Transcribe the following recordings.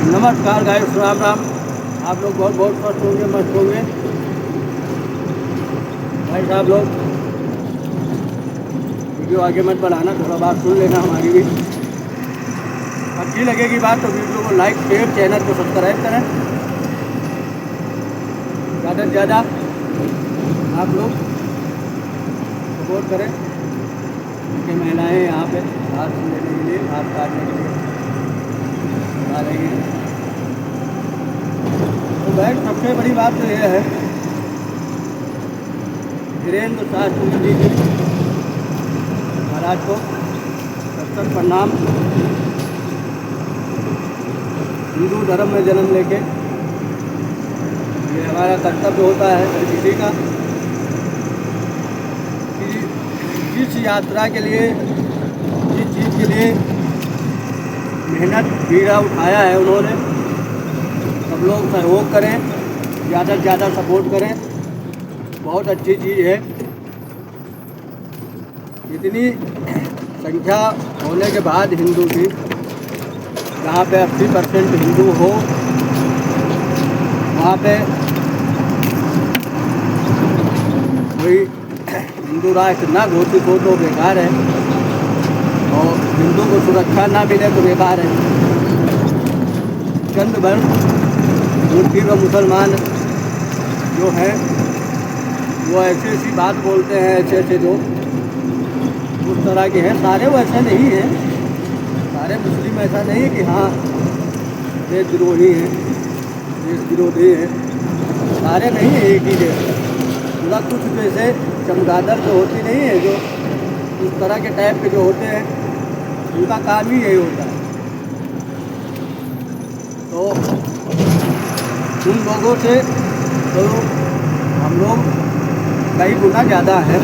नमस्कार गाइस, राम राम। आप लोग बहुत बहुत स्वस्थ होंगे, मस्त होंगे। भाई साहब लोग वीडियो आगे मत बढ़ाना, थोड़ा बात सुन लेना हमारी भी। अच्छी लगेगी बात तो वीडियो को लाइक शेयर, चैनल को सब्सक्राइब करें। ज़्यादा से ज़्यादा आप लोग सपोर्ट करें कि महिलाएं यहाँ पे हाथ लेने के लिए, हाथ काटने के लिए आ रही हैं। तो भाई सबसे बड़ी बात तो यह है, वीरेंद्र शास्त्री जी महाराज को सत्तर प्रणाम। हिंदू धर्म में जन्म लेके ये हमारा कर्तव्य होता है हर किसी का कि जिस यात्रा के लिए, जिस चीज़ के लिए मेहनत बीड़ा उठाया है उन्होंने, सब लोग सहयोग करें, ज़्यादा से ज़्यादा सपोर्ट करें। बहुत अच्छी चीज़ है। इतनी संख्या होने के बाद हिंदू की, जहाँ पे 80% हिंदू हो, वहाँ पे कोई हिंदू राष्ट्र ना घोषित हो तो बेकार है, और हिंदू को सुरक्षा ना मिले तो बेकार है। चंद भर मूर्ति व मुसलमान जो हैं वो ऐसी ऐसी बात बोलते हैं, ऐसे ऐसे जो उस तरह के हैं। सारे वैसे नहीं हैं, सारे मुस्लिम ऐसा नहीं है कि हाँ देशद्रोही हैं, देश विरोधी हैं। सारे नहीं है एक ही जैसे। पूरा कुछ जैसे चमगादड़ जो होती नहीं है, जो उस तरह के टाइप के जो होते हैं, उनका काम ही यही होता है। तो उन लोगों से तो हम लोग कई गुना ज़्यादा है।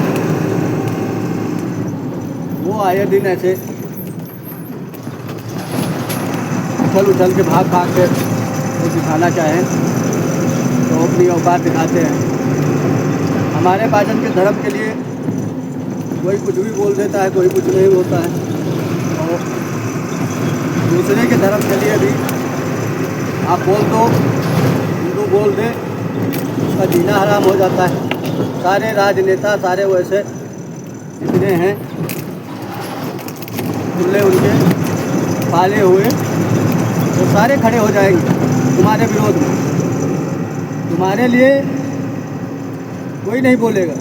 वो आए दिन ऐसे उछल के भाग के वो दिखाना चाहें तो अपनी औकात दिखाते हैं। हमारे पाचन के धर्म के लिए कोई कुछ भी बोल देता है, कोई कुछ नहीं होता है, और दूसरे के धर्म के लिए भी आप बोल दो, हिंदू बोल दे, उसका जीना हराम हो जाता है। सारे राजनेता, सारे वैसे जितने हैं, खुले उनके पाले हुए, वो सारे खड़े हो जाएंगे तुम्हारे विरोध में। तुम्हारे लिए कोई नहीं बोलेगा।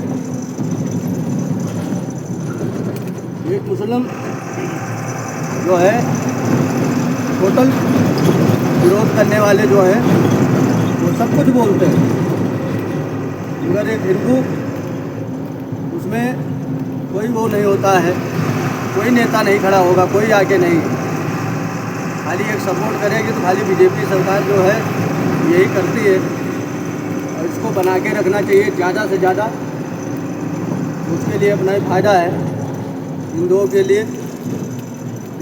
एक मुस्लिम जो है, टोटल विरोध करने वाले जो हैं वो सब कुछ बोलते हैं, मगर एक हिंदू, उसमें कोई वो नहीं होता है, कोई नेता नहीं खड़ा होगा, कोई आगे नहीं। खाली एक सपोर्ट करेगी तो खाली बीजेपी सरकार जो है यही करती है, और इसको बना के रखना चाहिए ज़्यादा से ज़्यादा। उसके लिए अपना ही फ़ायदा है हिंदुओं के लिए।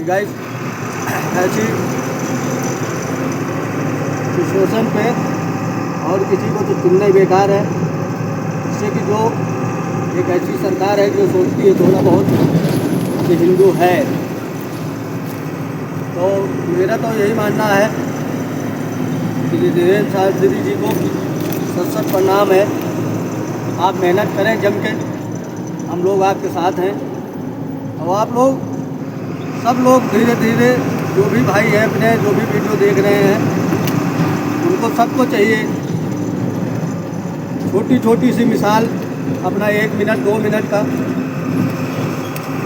गाइस ऐसी सिचुएशन पे और किसी को तो चुनना ही बेकार है, इससे कि जो एक ऐसी सरकार है जो सोचती है थोड़ा बहुत कि हिंदू है। तो मेरा तो यही मानना है कि वीरेंद्र शास्त्री जी को सत प्रणाम है। आप मेहनत करें जम के, हम लोग आपके साथ हैं। और आप लोग सब लोग धीरे धीरे, जो भी भाई हैं अपने, जो भी वीडियो देख रहे हैं, उनको सबको चाहिए छोटी छोटी सी मिसाल, अपना 1 मिनट 2 मिनट का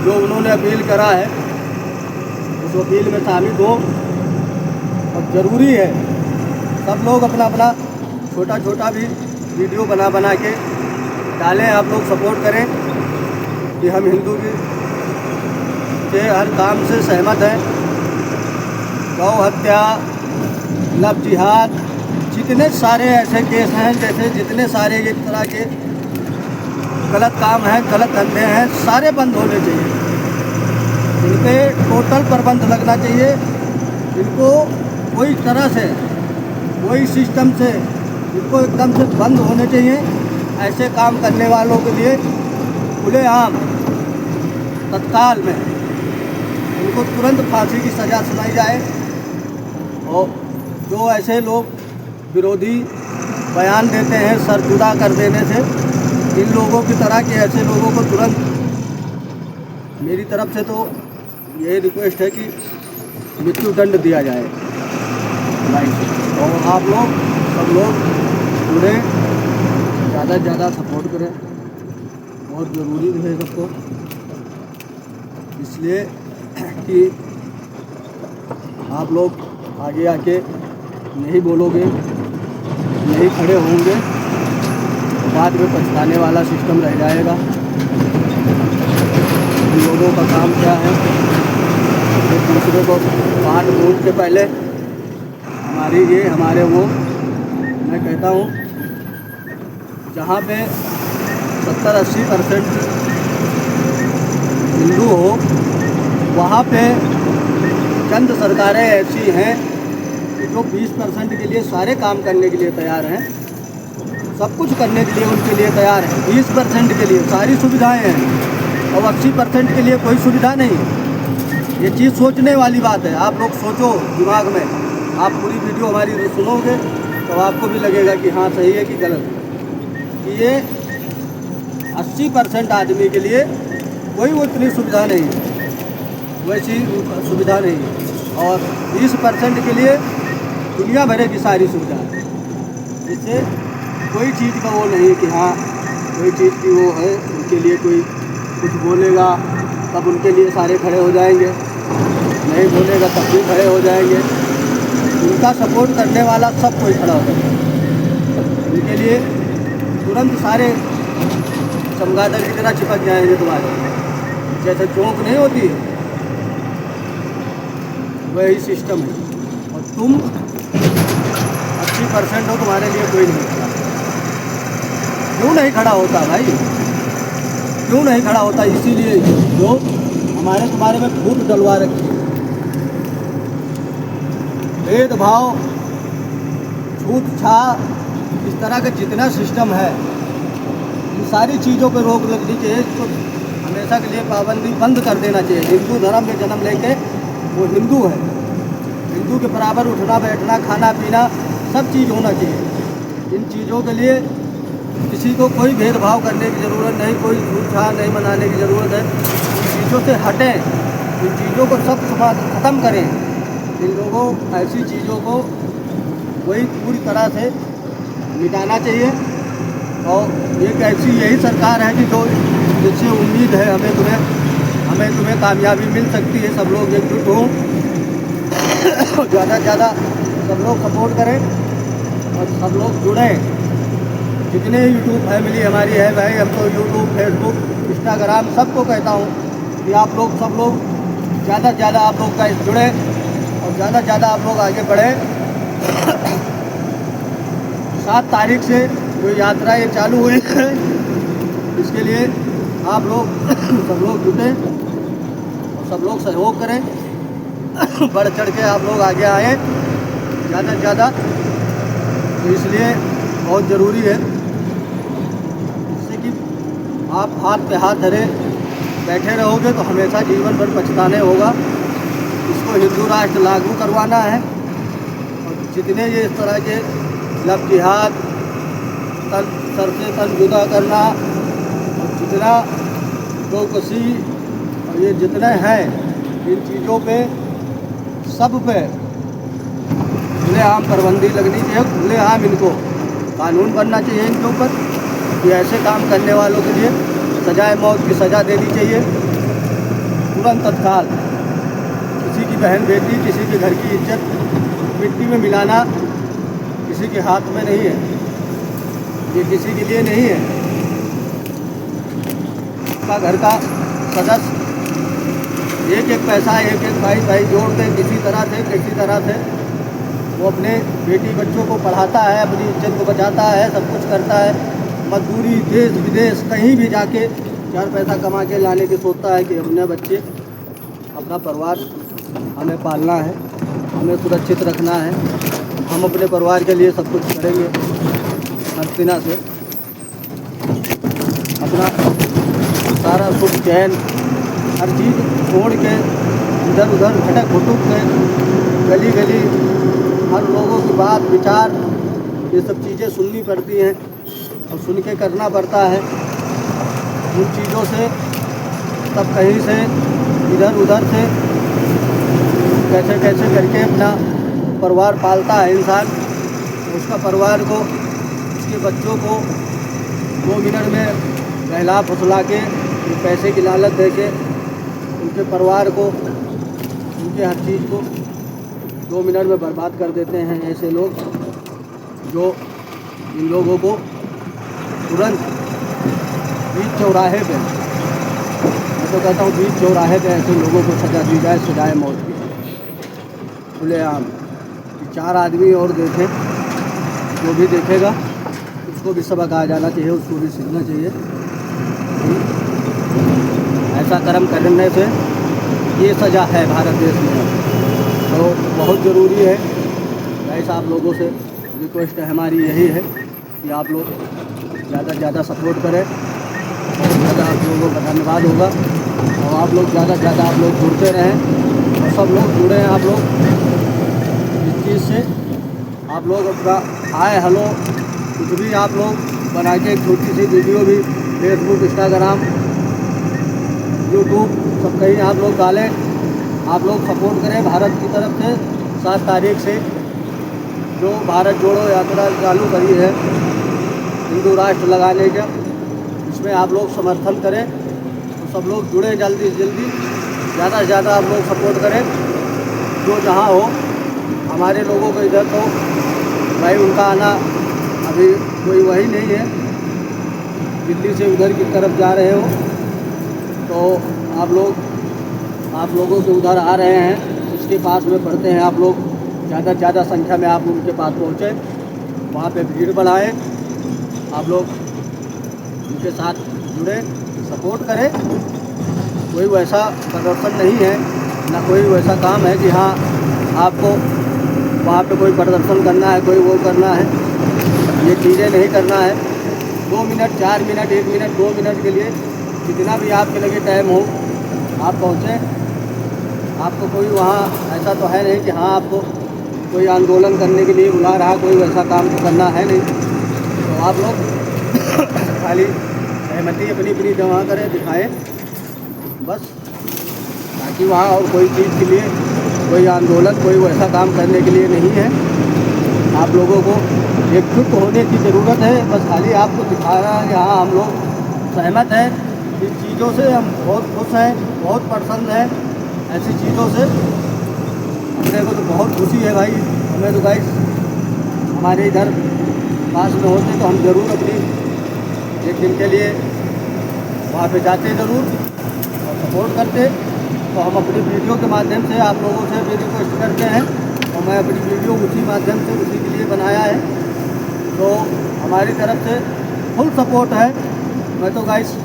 जो उन्होंने अपील करा है, उस अपील में शामिल हो। और ज़रूरी है सब लोग अपना अपना छोटा छोटा भी वीडियो बना के डालें। आप लोग सपोर्ट करें कि हम हिंदू के हर काम से सहमत हैं। गौ हत्या, लव जिहाद, जितने सारे ऐसे केस हैं, जैसे जितने सारे इस तरह के गलत काम हैं, गलत धंधे हैं, सारे बंद होने चाहिए। इन पे टोटल प्रतिबंध लगना चाहिए। इनको कोई तरह से, कोई सिस्टम से इनको एकदम से बंद होने चाहिए। ऐसे काम करने वालों के लिए खुलेआम तत्काल में उनको तुरंत फांसी की सज़ा सुनाई जाए। और जो ऐसे लोग विरोधी बयान देते हैं सर जुदा कर देने से, इन लोगों की तरह के ऐसे लोगों को तुरंत मेरी तरफ से तो ये रिक्वेस्ट है कि मृत्यु दंड दिया जाए भाई। और आप लोग सब लोग जुड़े, ज़्यादा से ज़्यादा सपोर्ट करें, बहुत ज़रूरी भी है सबको, इसलिए कि आप लोग आगे आके नहीं बोलोगे, नहीं खड़े होंगे तो बाद में पछताने वाला सिस्टम रह जाएगा। इन लोगों का काम क्या है, एक दूसरे को बात बूझ के पहले हमारी ये हमारे वो, मैं कहता हूँ जहाँ पे 70-80% हिंदू हो, वहाँ पे चंद सरकारें ऐसी हैं कि जो 20% के लिए सारे काम करने के लिए तैयार हैं, सब कुछ करने के लिए उनके लिए तैयार हैं। 20% के लिए सारी सुविधाएं हैं और 80% के लिए कोई सुविधा नहीं। ये चीज़ सोचने वाली बात है। आप लोग सोचो दिमाग में, आप पूरी वीडियो हमारी सुनोगे तो आपको भी लगेगा कि हाँ सही है कि गलत है। कि ये 80% आदमी के लिए कोई वो इतनी सुविधा नहीं है, वैसी सुविधा नहीं है, और 20% के लिए दुनिया भर की सारी सुविधा है। जिससे कोई चीज़ का वो नहीं कि हाँ कोई चीज़ की वो है, उनके लिए कोई कुछ बोलेगा तब उनके लिए सारे खड़े हो जाएंगे, नहीं बोलेगा तब भी खड़े हो जाएंगे। उनका सपोर्ट करने वाला सब कोई खड़ा हो जाएगा। उनके लिए तुरंत सारे चमगादड़ की तरह चिपक जाएंगे तुम्हारे, जैसे चौंक नहीं होती है वही सिस्टम है। और तुम 80% हो, तुम्हारे लिए कोई नहीं खड़ा। क्यों नहीं खड़ा होता भाई, क्यों नहीं खड़ा होता? इसीलिए जो हमारे तुम्हारे में फूट डलवा रखी है, भेदभाव, छूत छा, इस तरह का जितना सिस्टम है, इन सारी चीज़ों पर रोक लगनी चाहिए। तो हमेशा के लिए पाबंदी बंद कर देना चाहिए। हिंदू धर्म में जन्म लेके वो हिंदू है, हिंदू के बराबर उठना बैठना खाना पीना सब चीज़ होना चाहिए। इन चीज़ों के लिए किसी को कोई भेदभाव करने की ज़रूरत नहीं, कोई छूत छा नहीं मनाने की ज़रूरत है। इन चीज़ों से हटें, इन चीज़ों को सब ख़त्म करें। इन लोगों ऐसी चीज़ों को वही पूरी तरह से मिटाना चाहिए। और एक ऐसी यही सरकार है कि जो जिससे उम्मीद है हमें तुम्हें कामयाबी मिल सकती है। सब लोग एकजुट हों, ज़्यादा से ज़्यादा सब लोग सपोर्ट करें और सब लोग जुड़ें। जितने यूट्यूब फैमिली हमारी है भाई, हम तो यूट्यूब, फेसबुक, इंस्टाग्राम सबको कहता हूँ कि आप लोग सब लोग ज़्यादा से ज़्यादा आप लोग का जुड़ें और ज़्यादा से ज़्यादा आप लोग आगे बढ़ें। 7 तारीख से जो यात्रा ये चालू हुई है, इसके लिए आप लोग सब लोग जुटें और सब लोग सहयोग करें, बढ़ चढ़ के आप लोग आगे आएँ ज़्यादा से ज़्यादा। तो इसलिए बहुत ज़रूरी है, इससे कि आप हाथ पे हाथ धरे बैठे रहोगे तो हमेशा जीवन भर पछताने होगा। इसको हिंदू राष्ट्र लागू करवाना है और जितने ये इस तरह के लब जिहाद, तन सर से तन जुदा करना और जितना चौकसी और ये जितने हैं, इन चीज़ों पे सब पे खुलेआम पाबंदी लगनी चाहिए। खुलेआम इनको कानून बनना चाहिए इनके ऊपर कि ऐसे काम करने वालों के लिए सजाए मौत की सज़ा देनी चाहिए तुरंत तत्काल। किसी की बहन बेटी, किसी के घर की इज्जत मिट्टी में मिलाना किसी के हाथ में नहीं है, ये किसी के लिए नहीं है। का घर का सदस्य एक एक पैसा, एक एक भाई जोड़ के किसी तरह से वो अपने बेटी बच्चों को पढ़ाता है, अपनी इज्जत को बचाता है, सब कुछ करता है। मजदूरी देश विदेश कहीं भी जाके 4 पैसा कमा के लाने की सोचता है कि अपने बच्चे, अपना परिवार हमें पालना है, हमें सुरक्षित रखना है, हम अपने परिवार के लिए सब कुछ करेंगे। हर दिना से अपना सारा सुख चैन हर चीज़ छोड़ के इधर उधर भटक भुटक के गली गली हर लोगों की बात विचार ये सब चीज़ें सुननी पड़ती हैं और सुन के करना पड़ता है। उन चीज़ों से तब कहीं से इधर उधर से कैसे कैसे करके अपना परिवार पालता है इंसान। उसका परिवार को, उसके बच्चों को 2 मिनट में बहला फुसला के पैसे की लालच दे के उनके परिवार को, उनके हर चीज़ को 2 मिनट में बर्बाद कर देते हैं ऐसे लोग, जो इन लोगों को तुरंत बीच चौराहे पे, मैं तो कहता हूँ बीच चौराहे पे ऐसे लोगों को सज़ा दी जाए, सजाए मौत की खुलेआम। 4 आदमी और देखें, जो भी देखेगा उसको भी सबक आ जाना चाहिए, उसको भी सीखना चाहिए। ऐसा कर्म करने से ये सज़ा है भारत देश में। तो बहुत ज़रूरी है गाइस, आप लोगों से रिक्वेस्ट है हमारी यही है कि आप लोग ज़्यादा से ज़्यादा सपोर्ट करें। बहुत ज़्यादा आप लोगों का धन्यवाद होगा और आप लोग ज़्यादा से ज़्यादा आप लोग जुड़ते रहें और सब लोग जुड़े हैं। आप लोग इस चीज़ से आप लोग अपना हाय हेलो कुछ भी आप लोग बना के एक छोटी सी वीडियो भी फेसबुक, इंस्टाग्राम, यूट्यूब सब कहीं आप लोग डालें। आप लोग सपोर्ट करें। भारत की तरफ से 7 तारीख से जो भारत जोड़ो यात्रा चालू करी है हिंदू राष्ट्र लगाने का, इसमें आप लोग समर्थन करें। तो सब लोग जुड़े जल्दी से जल्दी, ज़्यादा से ज़्यादा आप लोग सपोर्ट करें। जो जहाँ हो, हमारे लोगों को इधर तो भाई उनका आना अभी कोई वही नहीं है, दिल्ली से उधर की तरफ जा रहे हो तो आप लोगों के उधर आ रहे हैं, उसके पास में पढ़ते हैं। आप लोग ज़्यादा से ज़्यादा संख्या में आप उनके पास पहुँचे, वहाँ पे भीड़ बढ़ाएं। आप लोग उनके साथ जुड़े, सपोर्ट करें। कोई वैसा प्रदर्शन नहीं है, ना कोई वैसा काम है कि हाँ आपको वहाँ पे कोई प्रदर्शन करना है, कोई वो करना है, ये चीज़ें नहीं करना है। 2 मिनट, 4 मिनट, 1 मिनट, 2 मिनट के लिए जितना भी आपके लगे टाइम हो आप पहुँचें। आपको कोई वहाँ ऐसा तो है नहीं कि हाँ आपको कोई आंदोलन करने के लिए बुला रहा, कोई वैसा काम तो करना है नहीं। तो आप लोग खाली सहमति अपनी अपनी जमा करें, दिखाएं बस, ताकि वहाँ और कोई चीज़ के लिए कोई आंदोलन, कोई वैसा काम करने के लिए नहीं है। आप लोगों को एकजुट होने की ज़रूरत है। बस खाली आपको दिखाना है कि हाँ हम लोग सहमत हैं इन चीज़ों से, हम बहुत खुश हैं, बहुत पसंद है ऐसी चीज़ों से। अपने को तो बहुत खुशी है भाई। हमें तो गाइस हमारे इधर पास में होते तो हम ज़रूर अपनी एक दिन के लिए वहाँ पे जाते ज़रूर और सपोर्ट करते। तो हम अपनी वीडियो के माध्यम से आप लोगों से भी रिक्वेस्ट करते हैं और मैं अपनी वीडियो उसी माध्यम से उसी के लिए बनाया है। तो हमारी तरफ से फुल सपोर्ट है। मैं तो गाइस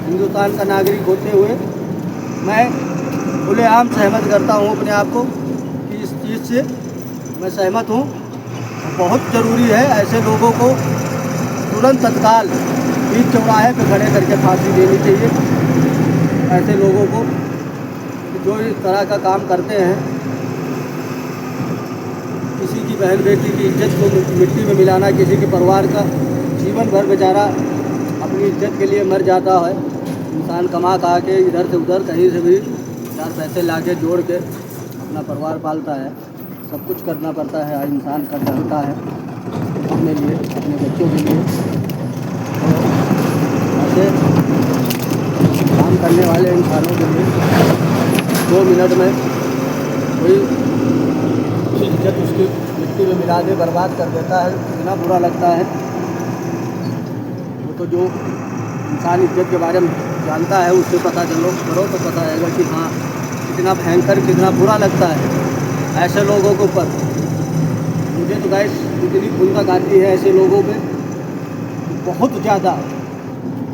हिंदुस्तान का नागरिक होते हुए मैं खुलेआम सहमत करता हूँ अपने आप को कि इस चीज़ से मैं सहमत हूँ। बहुत ज़रूरी है ऐसे लोगों को तुरंत तत्काल बीच चौराहे पे खड़े करके फांसी देनी चाहिए। ऐसे लोगों को जो इस तरह का काम करते हैं, किसी की बहन बेटी की इज्जत को मिट्टी में मिलाना, किसी के परिवार का जीवन भर बेचारा अपनी इज्जत के लिए मर जाता है। इंसान कमा खा के इधर से उधर कहीं से भी 4 पैसे ला के जोड़ के अपना परिवार पालता है। सब कुछ करना पड़ता है, इंसान कर सकता है अपने लिए, अपने बच्चों के लिए। तो ऐसे काम करने वाले इंसानों के लिए 2 मिनट में कोई इज्जत उसकी मिट्टी में मिला दे, बर्बाद कर देता है, कितना बुरा लगता है। वो तो जो इंसान इज्जत के बारे में जानता है उससे पता करो तो पता रहेगा कि हाँ कितना भयंकर, कितना बुरा लगता है ऐसे लोगों के ऊपर। मुझे तो गाइस इतनी खुंदक आती है ऐसे लोगों पे बहुत ज़्यादा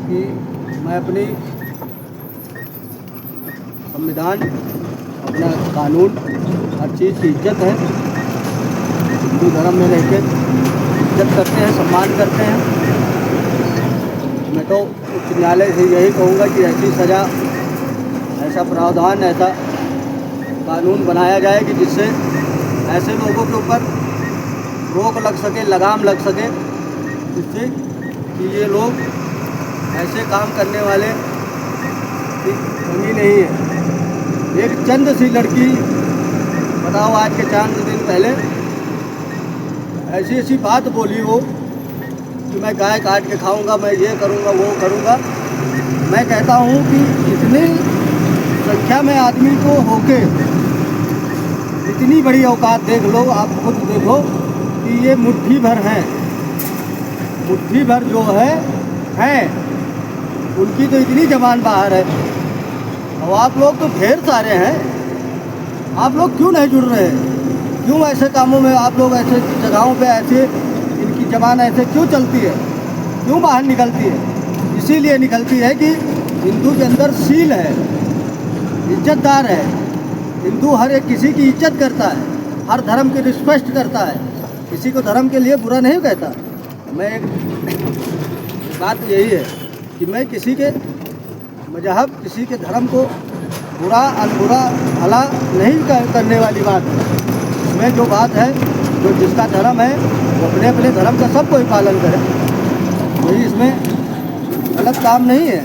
कि मैं अपनी संविधान, अपना कानून, हर चीज़ की इज्जत है। हिंदू धर्म में रह के इज्जत करते हैं, सम्मान करते हैं। मैं तो उच्च न्यायालय से यही कहूँगा कि ऐसी सज़ा, ऐसा प्रावधान, ऐसा कानून बनाया जाए कि जिससे ऐसे लोगों के ऊपर रोक लग सके, लगाम लग सके, जिससे कि ये लोग ऐसे काम करने वाले की कमी नहीं है। एक चंद सी लड़की, बताओ आज के 4 दिन पहले ऐसी ऐसी बात बोली हो कि मैं गाय काट के खाऊंगा, मैं ये करूंगा, वो करूंगा। मैं कहता हूं कि इतनी संख्या में आदमी को होके इतनी बड़ी औकात देख लो, आप खुद देखो कि ये मुट्ठी भर हैं, मुट्ठी भर जो है उनकी तो इतनी जबान बाहर है। और आप लोग तो ढेर सारे हैं, आप लोग क्यों नहीं जुड़ रहे हैं? क्यों ऐसे कामों में आप लोग, ऐसे जगहों पे ऐसे इनकी जबान ऐसे क्यों चलती है, क्यों बाहर निकलती है? इसीलिए निकलती है कि हिंदू के अंदर शील है, इज्जतदार है। हिंदू हर एक किसी की इज्जत करता है, हर धर्म की रिस्पेक्ट करता है, किसी को धर्म के लिए बुरा नहीं कहता। मैं एक बात यही है कि मैं किसी के मजहब, किसी के धर्म को बुरा अनबुरा भला नहीं करने वाली बात है। इसमें जो बात है, जो जिसका धर्म है वो अपने अपने धर्म का सब कोई पालन करे, कोई इसमें गलत काम नहीं है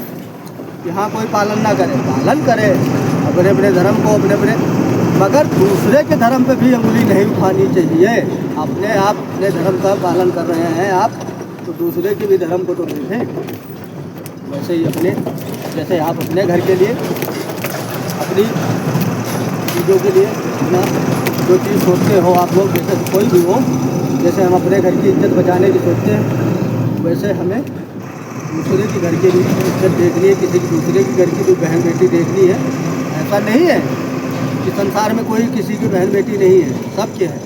कि हाँ कोई पालन ना करे, पालन करे अपने अपने धर्म को, अपने अपने, मगर दूसरे के धर्म पे भी उंगली नहीं उठानी चाहिए। अपने आप अपने धर्म का पालन कर रहे हैं आप, तो दूसरे के भी धर्म को तो देखें। वैसे ही अपने, जैसे आप अपने घर के लिए, अपनी चीज़ों के लिए अपना जो चीज़ सोचते हो आप लोग, जैसे कोई भी हो, जैसे हम अपने घर की इज्जत बचाने की सोचते हैं, वैसे हमें दूसरे के घर की भी इज्जत देखनी है, किसी दूसरे के घर की भी बहन बेटी देखनी है। ऐसा नहीं है कि संसार में कोई किसी की बहन बेटी नहीं है, सबके है,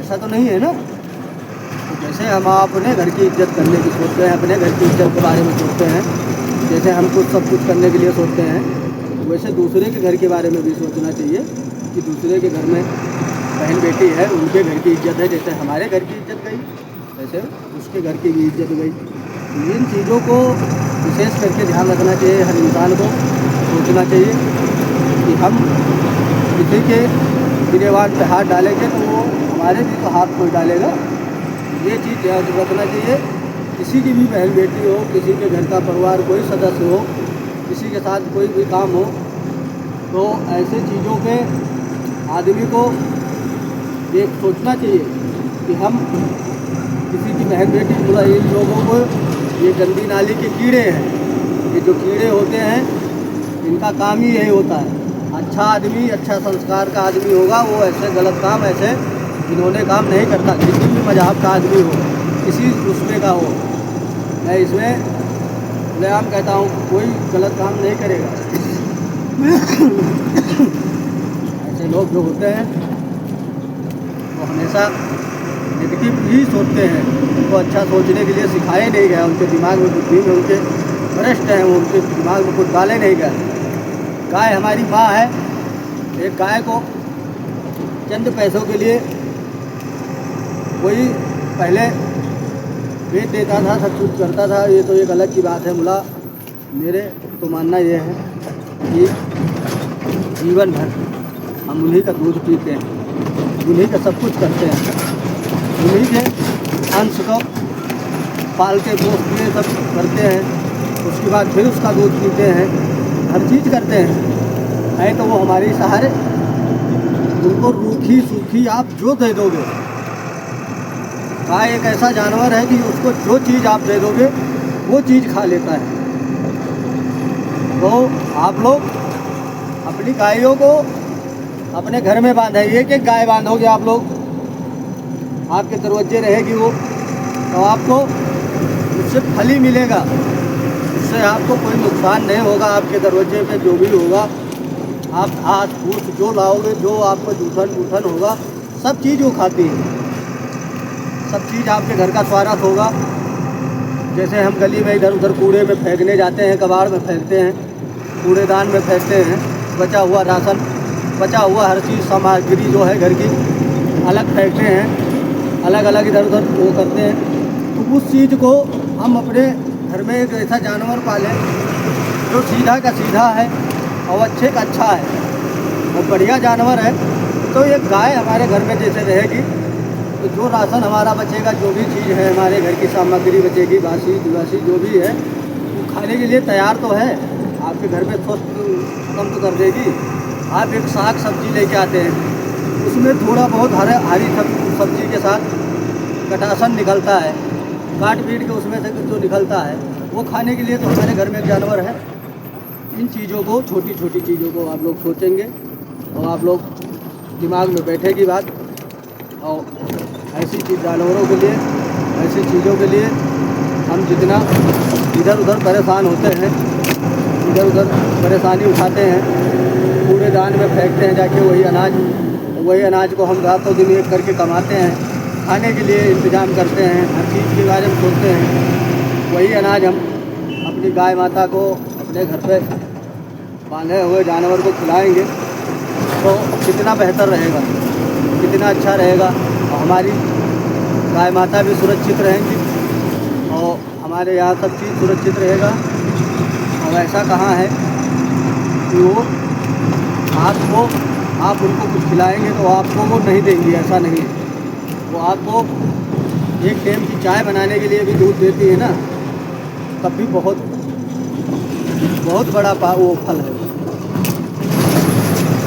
ऐसा तो नहीं है ना। तो जैसे हम अपने घर की इज्जत करने की सोचते हैं, अपने घर की इज्जत के बारे में सोचते हैं, जैसे हम कुछ सब कुछ करने के लिए सोचते हैं, वैसे दूसरे के घर के बारे में भी सोचना चाहिए कि दूसरे के घर में बहन बेटी है, उनके घर की इज्जत है। जैसे हमारे घर की इज्जत गई, वैसे उसके घर की भी इज्जत गई। इन चीज़ों को विशेष करके ध्यान रखना चाहिए, हर इंसान को सोचना चाहिए कि हम किसी के गिरेबान पे हाथ डालेंगे तो वो हमारे भी तो हाथ कोई डालेगा। ये चीज़ ध्यान रखना चाहिए। किसी की भी बहन बेटी हो, किसी के घर का परिवार कोई सदस्य हो, किसी के साथ कोई भी काम हो, तो ऐसे चीज़ों पे आदमी को एक सोचना चाहिए कि हम किसी की बहन बेटी, पूरा इन लोगों को, ये गंदी नाली के कीड़े हैं, ये जो कीड़े होते हैं इनका काम ही यही होता है। अच्छा आदमी, अच्छा संस्कार का आदमी होगा, वो ऐसे गलत काम, ऐसे इन्होंने काम नहीं करता। किसी भी मजहब का आदमी हो, किसी उसमें का हो, मैं इसमें खुलेआम कहता हूँ कोई गलत काम नहीं करेगा। ऐसे लोग जो होते हैं वो हमेशा नेगेटिव ही सोचते हैं, उनको अच्छा सोचने के लिए सिखाया नहीं गया, उनके दिमाग में, बुद्धि में उनके भ्रष्ट हैं, वो उनके दिमाग में कुछ डाले नहीं गए। गाय हमारी माँ है। एक गाय को चंद पैसों के लिए कोई पहले बेच देता था, सब कुछ करता था, ये तो एक अलग की बात है। मुला मेरे तो मानना ये है कि जीवन भर हम उन्हीं का दूध पीते हैं, उन्हीं का सब कुछ करते हैं, उन्हीं के अंश को पालते पोसते सब करते हैं, उसके बाद फिर उसका दूध पीते हैं, हर चीज़ करते हैं तो वो हमारे सहारे। उनको रूखी सूखी आप जो दे दोगे, गाय एक ऐसा जानवर है कि उसको जो चीज़ आप दे दोगे वो चीज़ खा लेता है। तो आप लोग अपनी गायों को अपने घर में बांधे, एक गाय बांधोगे आप लोग, आपके दरवाजे रहेगी वो, तो आपको उससे फल ही मिलेगा, उससे आपको कोई नुकसान नहीं होगा। आपके दरवाजे पे जो भी होगा, आप घास फूस जो लाओगे, जो आपको जूठन होगा, सब चीज़ वो खाती है, सब चीज़ आपके घर का स्वागत होगा। जैसे हम गली में इधर उधर कूड़े में फेंकने जाते हैं, कबाड़ में फेंकते हैं, कूड़ेदान में फेंकते हैं, बचा हुआ राशन, बचा हुआ हर चीज़ सामग्री जो है घर की अलग फेंकते हैं, अलग अलग इधर उधर वो करते हैं। तो उस चीज़ को हम अपने घर में एक ऐसा जानवर पालें जो सीधा का सीधा है और अच्छे का अच्छा है और बढ़िया जानवर है, तो ये गाय हमारे घर में जैसे रहेगी तो जो राशन हमारा बचेगा, जो भी चीज़ है हमारे घर की सामग्री बचेगी, बासी दिवासी जो भी है वो खाने के लिए तैयार तो है। आपके घर में स्वस्थ कम तो कर देगी। आप एक साग सब्जी लेके आते हैं, उसमें थोड़ा बहुत हरी सब्जी के साथ कटासन निकलता है, काट पीट के उसमें से जो निकलता है वो खाने के लिए तो हमारे घर में एक जानवर है। इन चीज़ों को, छोटी छोटी चीज़ों को आप लोग सोचेंगे और आप लोग दिमाग में बैठेगी बात। और ऐसी चीज़ जानवरों के लिए, ऐसी चीज़ों के लिए हम जितना इधर उधर परेशान होते हैं, इधर उधर परेशानी उठाते हैं, कूड़ेदान में फेंकते हैं जाके वही अनाज को हम रातों दिन एक करके कमाते हैं, खाने के लिए इंतज़ाम करते हैं, हर चीज़ के बारे में सोचते हैं। वही अनाज हम अपनी गाय माता को अपने घर पे बांधे हुए जानवर को खिलाएंगे तो कितना बेहतर रहेगा, कितना अच्छा रहेगा। और हमारी गाय माता भी सुरक्षित रहेंगी और हमारे यहाँ सब चीज़ सुरक्षित रहेगा। और ऐसा कहाँ है कि वो आप उनको कुछ खिलाएंगे तो आपको वो नहीं देंगी, ऐसा नहीं है। वो आपको एक टाइम की चाय बनाने के लिए भी दूध देती है ना, तब भी बहुत बड़ा वो फल है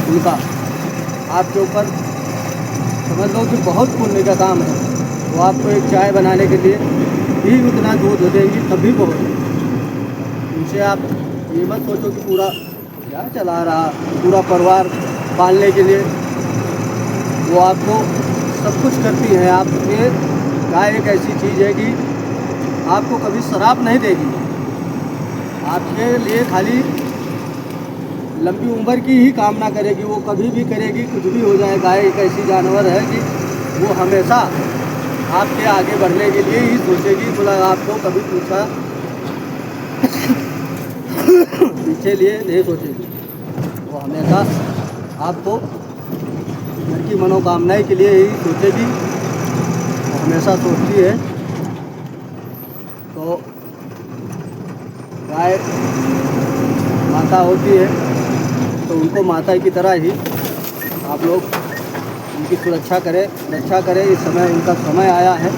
उनका आपके ऊपर। समझ लो कि बहुत पुण्य का काम है। वो आपको एक चाय बनाने के लिए ही उतना दूध देंगी, तब भी बहुत। उनसे आप ये मत सोचो कि पूरा क्या चला रहा, पूरा परिवार पालने के लिए वो आपको सब कुछ करती है। आपके गाय एक ऐसी चीज़ है कि आपको कभी शराब नहीं देगी, आपके लिए खाली लंबी उम्र की ही कामना करेगी। वो कभी भी करेगी, कुछ भी हो जाए। गाय एक ऐसी जानवर है कि वो हमेशा आपके आगे बढ़ने के लिए ही सोचेगी, बोला आपको कभी पीछे लिए नहीं सोचेगी। वो हमेशा आपको घर की मनोकामनाएं के लिए ही सोचेगी, वो हमेशा सोचती है। तो गाय माता होती है तो उनको माता की तरह ही आप लोग उनकी सुरक्षा करें, रक्षा करें। इस समय उनका समय आया है,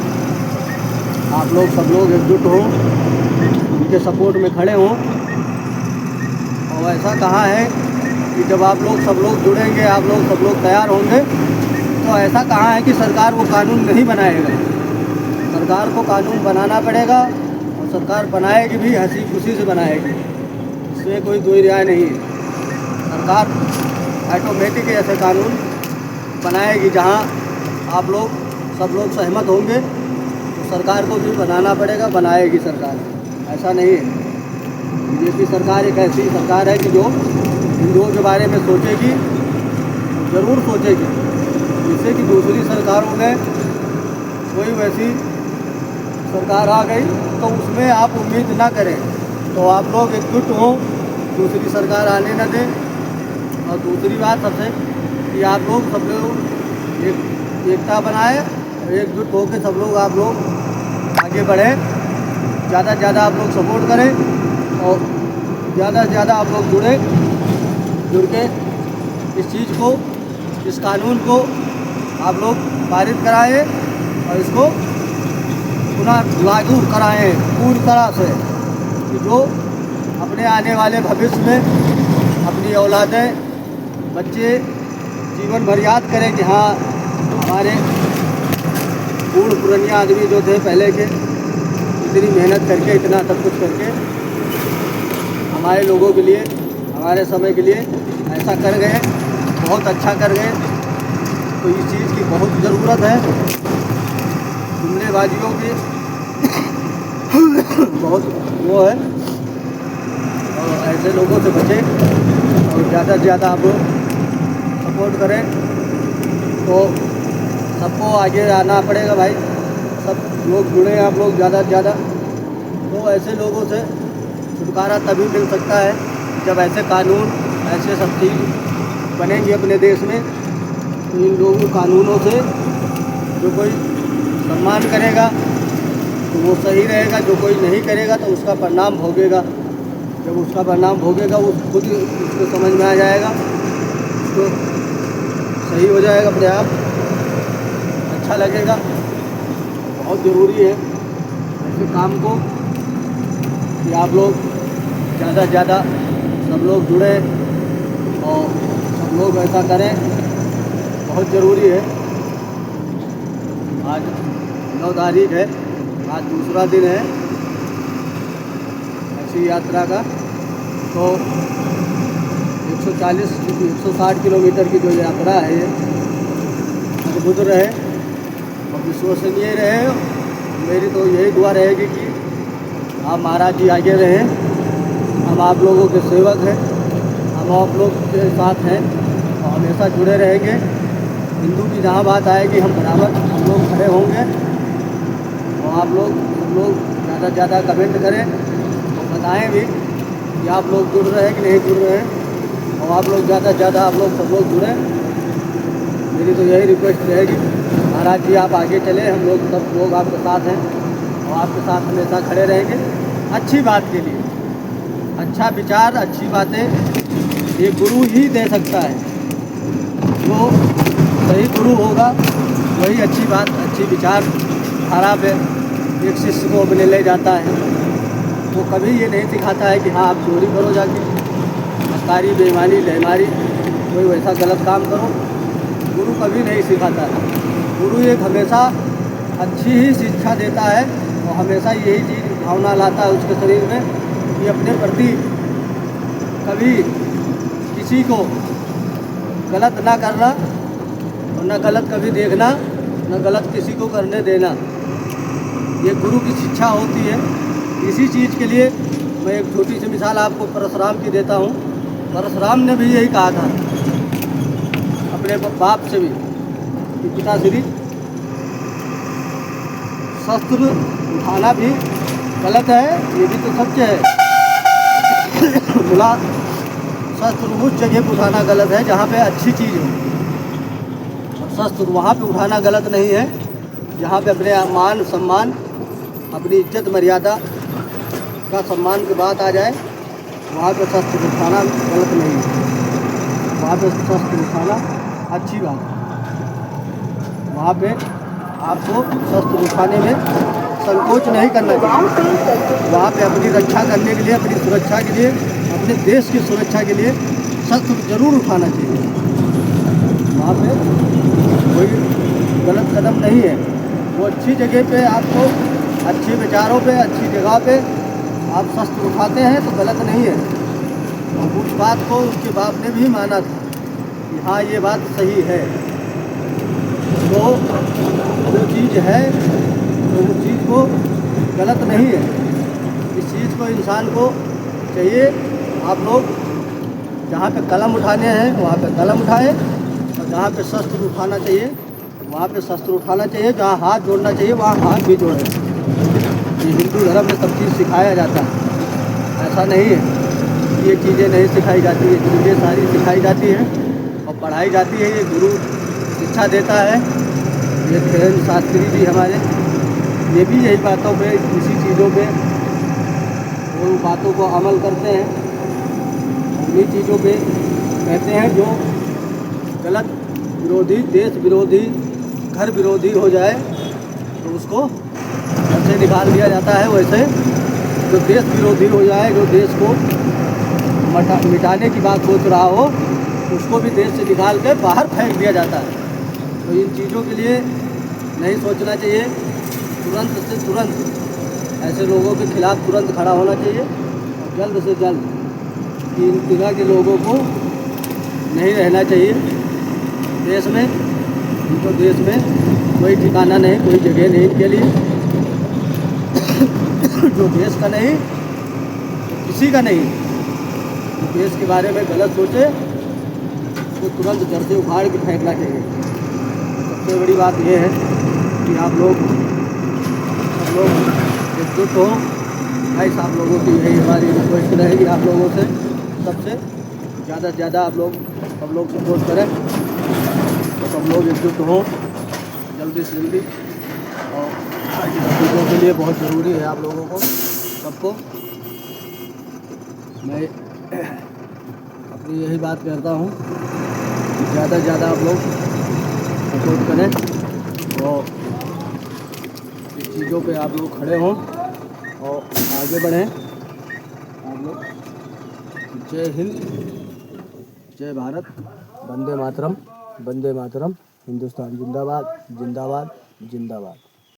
आप लोग सब लोग एकजुट हों, उनके सपोर्ट में खड़े हों। और ऐसा कहाँ है कि जब आप लोग सब लोग जुड़ेंगे, आप लोग सब लोग तैयार होंगे, तो ऐसा कहाँ है कि सरकार वो कानून नहीं बनाएगा। सरकार को कानून बनाना पड़ेगा और सरकार बनाएगी भी हंसी खुशी से बनाएगी, इसमें कोई दो राय नहीं है। सरकार ऑटोमेटिक ऐसे कानून बनाएगी जहां आप लोग सब लोग सहमत होंगे, तो सरकार को भी बनाना पड़ेगा, बनाएगी सरकार। ऐसा नहीं है। बीजेपी सरकार एक ऐसी सरकार है कि जो हिंदुओं के बारे में सोचेगी, ज़रूर सोचेगी, जिससे कि दूसरी सरकारों में कोई वैसी सरकार आ गई तो उसमें आप उम्मीद ना करें। तो आप लोग एकजुट हों, दूसरी सरकार आने न दें। और दूसरी बात सबसे कि आप लोग सब लोग एकता बनाए और एकजुट होकर सब लोग आप लोग आगे बढ़ें। ज़्यादा से ज़्यादा आप लोग सपोर्ट करें और ज़्यादा से ज़्यादा आप लोग जुड़ के इस चीज़ को, इस कानून को आप लोग पारित कराएं और इसको पुनः लागू कराएं पूरी तरह से, कि जो अपने आने वाले भविष्य में अपनी औलादें, बच्चे जीवन भर याद करें कि हाँ हमारे बूढ़ पुराने आदमी जो थे पहले के, इतनी मेहनत करके, इतना सब कुछ करके हमारे लोगों के लिए, हमारे समय के लिए ऐसा कर गए, बहुत अच्छा कर गए। तो इस चीज़ की बहुत ज़रूरत है। जुमलेबाजियों की बहुत वो है, और ऐसे लोगों से बचें और ज़्यादा से ज़्यादा आप लोग सपोर्ट करें। तो सबको आगे आना पड़ेगा भाई, सब लोग जुड़े, आप लोग ज़्यादा से ज़्यादा। तो ऐसे लोगों से छुटकारा तभी मिल सकता है जब ऐसे कानून, ऐसे सब चीज़ बनेंगी अपने देश में। तो इन लोगों कानूनों से जो कोई सम्मान करेगा तो वो सही रहेगा, जो कोई नहीं करेगा तो उसका परिणाम भोगेगा। जब उसका परिणाम भोगेगा वो खुद उसको समझ में आ जाएगा, उसको सही हो जाएगा अपने आप, अच्छा लगेगा। बहुत ज़रूरी है ऐसे काम को कि आप लोग ज़्यादा से ज़्यादा सब लोग जुड़े और सब लोग ऐसा करें, बहुत ज़रूरी है। आज 9 तारीख है, आज दूसरा दिन है ऐसी यात्रा का। तो 160 किलोमीटर की जो यात्रा है ये अद्भुत रहे और विश्वसनीय रहे। मेरी तो यही दुआ रहेगी कि आप महाराज जी आगे रहें, हम आप लोगों के सेवक हैं, हम आप लोग के साथ हैं और हमेशा जुड़े रहेंगे। हिंदू की जहाँ बात आएगी हम बराबर हम लोग खड़े होंगे और आप लोग सब लोग ज़्यादा से ज़्यादा कमेंट करें और बताएं भी कि आप लोग जुड़ रहे हैं कि नहीं जुड़ रहे हैं, और आप लोग ज़्यादा से ज़्यादा आप लोग सब लोग जुड़ें। मेरी तो यही रिक्वेस्ट रहेगी महाराज जी आप आगे चले, हम लोग सब लोग आपके साथ हैं और आपके साथ हमेशा खड़े रहेंगे अच्छी बात के लिए। अच्छा विचार, अच्छी बातें ये गुरु ही दे सकता है। जो सही गुरु होगा वही अच्छी बात, अच्छी विचार धारा पे एक शिष्य को अपने ले जाता है। वो कभी ये नहीं सिखाता है कि हाँ आप चोरी करो जाके, हकारी बेईमानी लेमारी कोई वैसा गलत काम करो। गुरु कभी नहीं सिखाता है। गुरु एक हमेशा अच्छी ही शिक्षा देता है और हमेशा यही चीज़ भावना लाता है उसके शरीर में कि अपने प्रति कभी किसी को गलत ना करना और न गलत कभी देखना, न गलत किसी को करने देना। ये गुरु की शिक्षा होती है। इसी चीज़ के लिए मैं एक छोटी सी मिसाल आपको परशुराम की देता हूँ। परशुराम ने भी यही कहा था अपने बाप से भी कि पिताश्री शस्त्र उठाना भी गलत है, ये भी तो सत्य है। बोला शस्त्र उस जगह पर उठाना गलत है जहाँ पे अच्छी चीज़ हो, और शस्त्र वहाँ पे उठाना गलत नहीं है जहाँ पे अपने मान सम्मान, अपनी इज्जत मर्यादा का सम्मान की बात आ जाए, वहाँ पे शस्त्र उठाना गलत नहीं है। वहाँ पे शस्त्र उठाना अच्छी बात है। वहाँ पे आपको शस्त्र उठाने में संकोच नहीं करना चाहिए। वहाँ पे अपनी रक्षा करने के लिए, अपनी सुरक्षा के लिए, अपने देश की सुरक्षा के लिए शस्त्र जरूर उठाना चाहिए। वहाँ पे कोई गलत कदम नहीं है। वो अच्छी जगह पे आपको अच्छे विचारों पे, अच्छी जगह पे आप शस्त्र उठाते हैं तो गलत नहीं है। और उस बात को उसके बाप ने भी माना था कि हाँ ये बात सही है। तो जो चीज़ है तो उस चीज़ को गलत नहीं है। इस चीज़ को इंसान को चाहिए आप लोग जहाँ पे कलम उठाने हैं वहाँ पे कलम उठाएं, और जहाँ पे शस्त्र उठाना चाहिए वहाँ पे शस्त्र उठाना चाहिए। जहाँ हाथ जोड़ना चाहिए वहाँ हाथ भी जोड़ें। ये हिंदू धर्म में सब चीज़ सिखाया जाता है। ऐसा नहीं है ये चीज़ें नहीं सिखाई जाती, ये चीज़ें सारी सिखाई जाती हैं और पढ़ाई जाती है। ये गुरु शिक्षा देता है। ये धीरेन्द्र शास्त्री जी हमारे, ये भी यही बातों पे, इसी चीज़ों पे वो बातों को अमल करते हैं। उन्हीं चीज़ों पे कहते हैं जो गलत विरोधी, देश विरोधी, घर विरोधी हो जाए तो उसको घर से निकाल दिया जाता है। वैसे जो देश विरोधी हो जाए, जो देश को मिटाने की बात सोच रहा हो, उसको भी देश से निकाल के बाहर फेंक दिया जाता है। तो इन चीज़ों के लिए नहीं सोचना चाहिए। तुरंत से तुरंत ऐसे लोगों के खिलाफ तुरंत खड़ा होना चाहिए और जल्द से जल्द इन तरह के लोगों को नहीं रहना चाहिए देश में। इनको देश में कोई ठिकाना नहीं, कोई जगह नहीं इनके लिए। जो देश का नहीं, किसी का नहीं, जो देश के बारे में गलत सोचे तो तुरंत जड़ से उखाड़ के फेंकना चाहिए। सबसे बड़ी बात यह है कि आप लोग सब लोग एकजुट हो। गाइस आप लोगों की यही हमारी रिक्वेस्ट रहेगी आप लोगों से, सबसे ज़्यादा से ज़्यादा आप लोग सब लोग सपोर्ट करें तो सब लोग एकजुट हों जल्दी से जल्दी। और चीज़ों के लिए बहुत ज़रूरी है आप लोगों को सबको। मैं अपनी यही बात कहता हूँ, ज़्यादा से ज़्यादा आप लोग सपोर्ट करें और इस चीज़ों पे आप लोग खड़े हों और आगे बढ़ें आप लोग। जय हिंद, जय भारत, वंदे मातरम, वंदे मातरम, हिंदुस्तान जिंदाबाद, जिंदाबाद, जिंदाबाद।